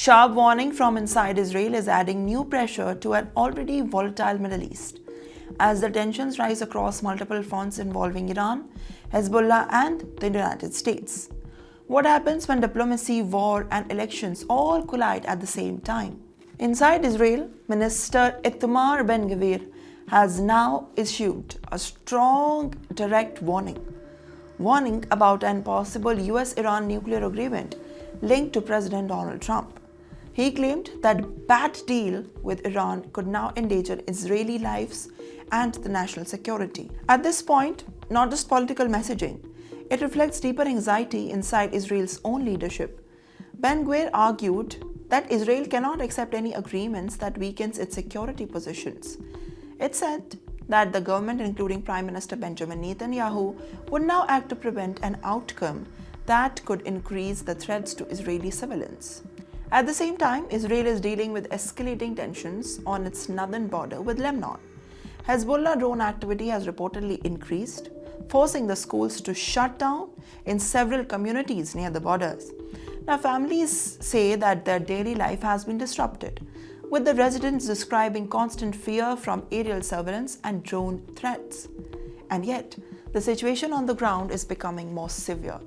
Sharp warning from inside Israel is adding new pressure to an already volatile Middle East, as the tensions rise across multiple fronts involving Iran, Hezbollah, and the United States. What happens when diplomacy, war, and elections all collide at the same time? Inside Israel, Minister Itamar Ben-Gvir has now issued a strong, direct warning about an possible US-Iran nuclear agreement linked to President Donald Trump. He claimed that bad deal with Iran could now endanger Israeli lives and the national security. At this point, not just political messaging, it reflects deeper anxiety inside Israel's own leadership. Ben-Gvir argued that Israel cannot accept any agreements that weakens its security positions. It said that the government, including Prime Minister Benjamin Netanyahu, would now act to prevent an outcome that could increase the threats to Israeli civilians. At the same time, Israel is dealing with escalating tensions on its northern border with Lebanon. Hezbollah drone activity has reportedly increased, forcing the schools to shut down in several communities near the borders. Now, families say that their daily life has been disrupted, with the residents describing constant fear from aerial surveillance and drone threats. And yet, the situation on the ground is becoming more severe.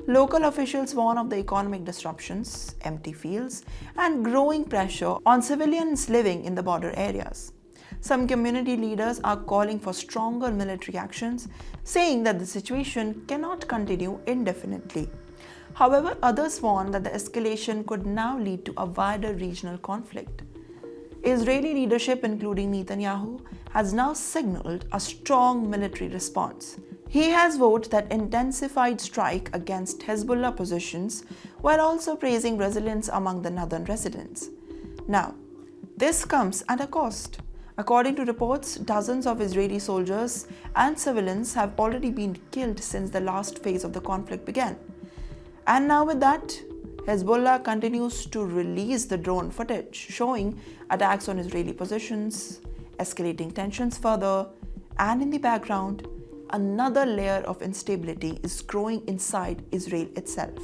Local officials warn of the economic disruptions, empty fields, and growing pressure on civilians living in the border areas. Some community leaders are calling for stronger military actions, saying that the situation cannot continue indefinitely. However, others warn that the escalation could now lead to a wider regional conflict. Israeli leadership, including Netanyahu, has now signaled a strong military response. He has vowed that intensified strike against Hezbollah positions, while also praising resilience among the northern residents. Now, this comes at a cost. According to reports, dozens of Israeli soldiers and civilians have already been killed since the last phase of the conflict began. And now with that, Hezbollah continues to release the drone footage showing attacks on Israeli positions, escalating tensions further, and in the background, another layer of instability is growing inside Israel itself.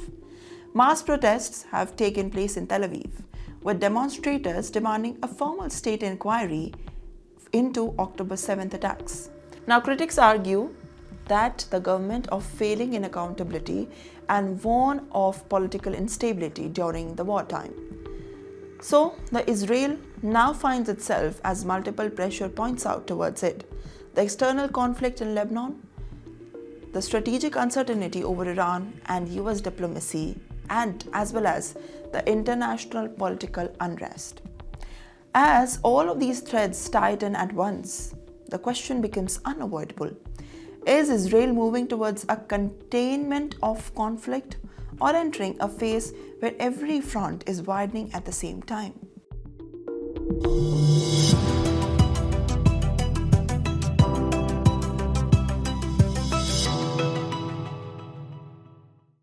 Mass protests have taken place in Tel Aviv, with demonstrators demanding a formal state inquiry into October 7th attacks. Now, critics argue that the government are failing in accountability and warn of political instability during the wartime. So, the Israel now finds itself as multiple pressure points out towards it. The external conflict in Lebanon, the strategic uncertainty over Iran and US diplomacy, and as well as the international political unrest. As all of these threads tighten at once, the question becomes unavoidable. Is Israel moving towards a containment of conflict or entering a phase where every front is widening at the same time?